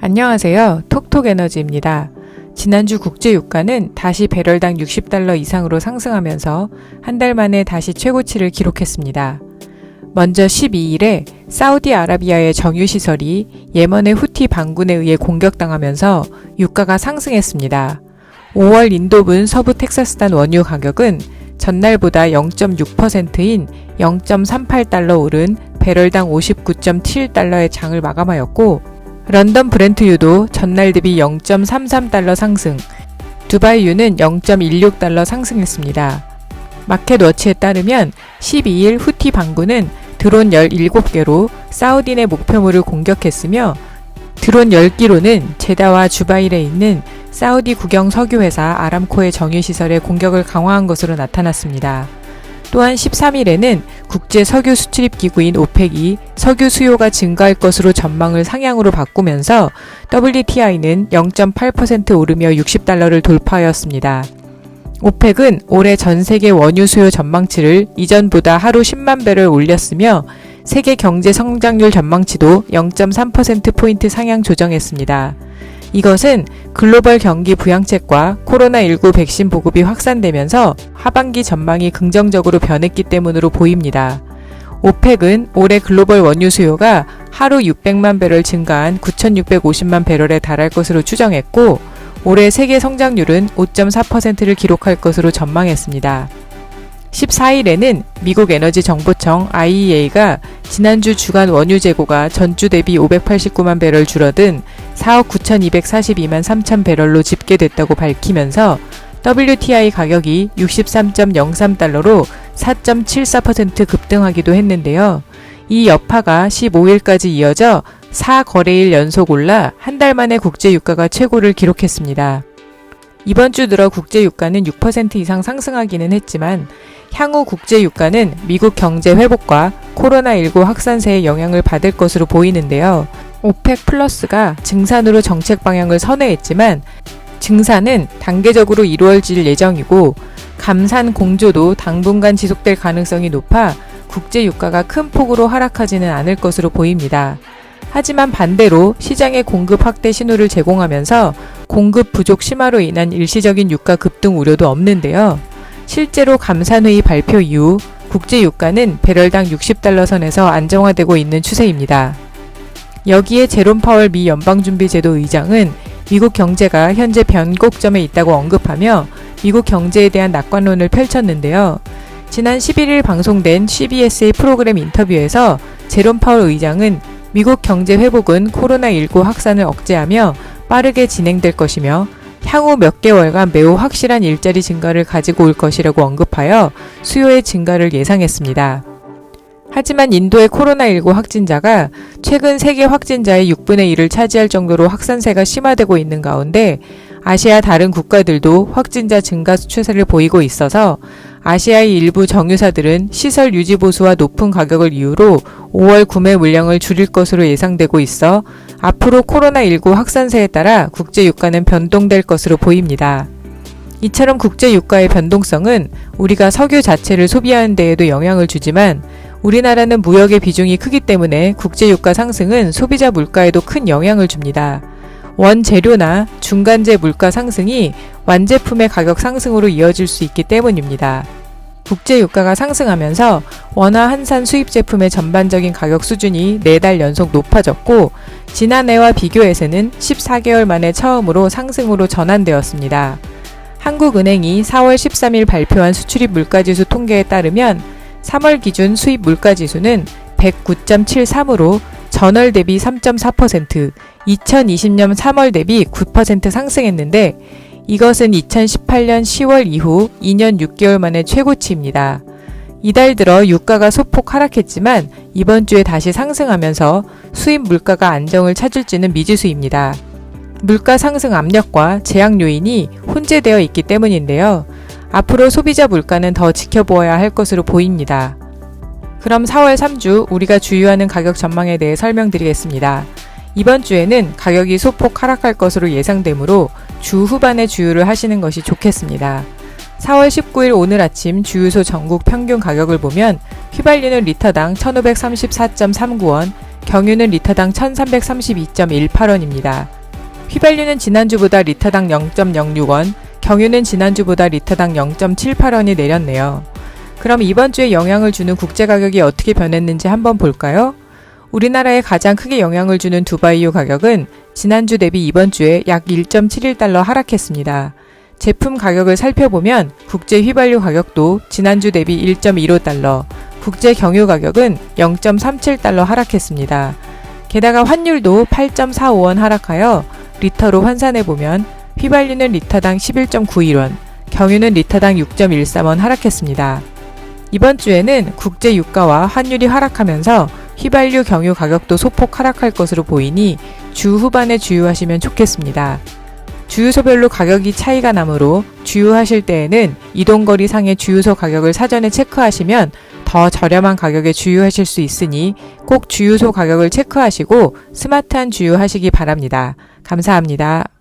안녕하세요. 톡톡에너지입니다. 지난주 국제유가는 다시 배럴당 60달러 이상으로 상승하면서 한 달 만에 다시 최고치를 기록했습니다. 먼저 12일에 사우디아라비아의 정유시설이 예멘의 후티 반군에 의해 공격당하면서 유가가 상승했습니다. 5월 인도분 서부 텍사스단 원유 가격은 전날보다 0.6%인 0.38달러 오른 배럴당 59.71달러의 장을 마감하였고, 런던 브렌트유도 전날 대비 0.33달러 상승, 두바이유는 0.16달러 상승했습니다. 마켓워치에 따르면 12일 후티 반군은 드론 17개로 사우디 내 목표물을 공격했으며, 드론 10기로는 제다와 주바일에 있는 사우디 국영 석유회사 아람코의 정유시설에 공격을 강화한 것으로 나타났습니다. 또한 13일에는 국제 석유 수출입 기구인 오펙이 석유 수요가 증가할 것으로 전망을 상향으로 바꾸면서 WTI는 0.8% 오르며 60달러를 돌파하였습니다. 오펙은 올해 전 세계 원유 수요 전망치를 이전보다 하루 10만 배럴 올렸으며 세계 경제 성장률 전망치도 0.3%포인트 상향 조정했습니다. 이것은 글로벌 경기 부양책과 코로나19 백신 보급이 확산되면서 하반기 전망이 긍정적으로 변했기 때문으로 보입니다. 오펙은 올해 글로벌 원유 수요가 하루 600만 배럴 증가한 9,650만 배럴에 달할 것으로 추정했고, 올해 세계 성장률은 5.4%를 기록할 것으로 전망했습니다. 14일에는 미국 에너지 정보청 IEA가 지난주 주간 원유 재고가 전주 대비 589만 배럴 줄어든 4억 9,242만 3천 배럴로 집계됐다고 밝히면서 WTI 가격이 63.03달러로 4.74% 급등하기도 했는데요. 이 여파가 15일까지 이어져 4거래일 연속 올라 한 달 만에 국제유가가 최고를 기록했습니다. 이번 주 들어 국제유가는 6% 이상 상승하기는 했지만 향후 국제유가는 미국 경제 회복과 코로나19 확산세의 영향을 받을 것으로 보이는데요. 오펙 플러스가 증산으로 정책 방향을 선회했지만 증산은 단계적으로 이루어질 예정이고, 감산 공조도 당분간 지속될 가능성이 높아 국제유가가 큰 폭으로 하락하지는 않을 것으로 보입니다. 하지만 반대로 시장의 공급 확대 신호를 제공하면서 공급 부족 심화로 인한 일시적인 유가 급등 우려도 없는데요. 실제로 감산회의 발표 이후 국제유가는 배럴당 60달러 선에서 안정화되고 있는 추세입니다. 여기에 제롬 파월 미 연방준비제도 의장은 미국 경제가 현재 변곡점에 있다고 언급하며 미국 경제에 대한 낙관론을 펼쳤는데요. 지난 11일 방송된 CBS의 프로그램 인터뷰에서 제롬 파월 의장은 미국 경제 회복은 코로나19 확산을 억제하며 빠르게 진행될 것이며 향후 몇 개월간 매우 확실한 일자리 증가를 가지고 올 것이라고 언급하여 수요의 증가를 예상했습니다. 하지만 인도의 코로나19 확진자가 최근 세계 확진자의 6분의 1을 차지할 정도로 확산세가 심화되고 있는 가운데 아시아 다른 국가들도 확진자 증가 추세를 보이고 있어서 아시아의 일부 정유사들은 시설 유지 보수와 높은 가격을 이유로 5월 구매 물량을 줄일 것으로 예상되고 있어 앞으로 코로나19 확산세에 따라 국제유가는 변동될 것으로 보입니다. 이처럼 국제유가의 변동성은 우리가 석유 자체를 소비하는 데에도 영향을 주지만 우리나라는 무역의 비중이 크기 때문에 국제유가 상승은 소비자 물가에도 큰 영향을 줍니다. 원재료나 중간재 물가 상승이 완제품의 가격 상승으로 이어질 수 있기 때문입니다. 국제유가가 상승하면서 원화 한산 수입 제품의 전반적인 가격 수준이 4달 연속 높아졌고, 지난해와 비교해서는 14개월 만에 처음으로 상승으로 전환되었습니다. 한국은행이 4월 13일 발표한 수출입 물가지수 통계에 따르면 3월 기준 수입 물가지수는 109.73으로 전월 대비 3.4%, 2020년 3월 대비 9% 상승했는데, 이것은 2018년 10월 이후 2년 6개월 만에 최고치입니다. 이달 들어 유가가 소폭 하락했지만 이번 주에 다시 상승하면서 수입 물가가 안정을 찾을지는 미지수입니다. 물가 상승 압력과 제약 요인이 혼재되어 있기 때문인데요. 앞으로 소비자 물가는 더 지켜보아야 할 것으로 보입니다. 그럼 4월 3주 우리가 주유하는 가격 전망에 대해 설명드리겠습니다. 이번 주에는 가격이 소폭 하락할 것으로 예상되므로 주 후반에 주유를 하시는 것이 좋겠습니다. 4월 19일 오늘 아침 주유소 전국 평균 가격을 보면 휘발유는 리터당 1,534.39원, 경유는 리터당 1,332.18원입니다. 휘발유는 지난주보다 리터당 0.06원, 경유는 지난주보다 리터당 0.78원이 내렸네요. 그럼 이번 주에 영향을 주는 국제가격이 어떻게 변했는지 한번 볼까요? 우리나라에 가장 크게 영향을 주는 두바이유 가격은 지난주 대비 이번 주에 약 1.71달러 하락했습니다. 제품 가격을 살펴보면 국제 휘발유 가격도 지난주 대비 1.15달러, 국제 경유 가격은 0.37달러 하락했습니다. 게다가 환율도 8.45원 하락하여 리터로 환산해보면 휘발유는 리터당 11.91원, 경유는 리터당 6.13원 하락했습니다. 이번 주에는 국제 유가와 환율이 하락하면서 휘발유 경유 가격도 소폭 하락할 것으로 보이니 주 후반에 주유하시면 좋겠습니다. 주유소별로 가격이 차이가 나므로 주유하실 때에는 이동거리 상의 주유소 가격을 사전에 체크하시면 더 저렴한 가격에 주유하실 수 있으니 꼭 주유소 가격을 체크하시고 스마트한 주유하시기 바랍니다. 감사합니다.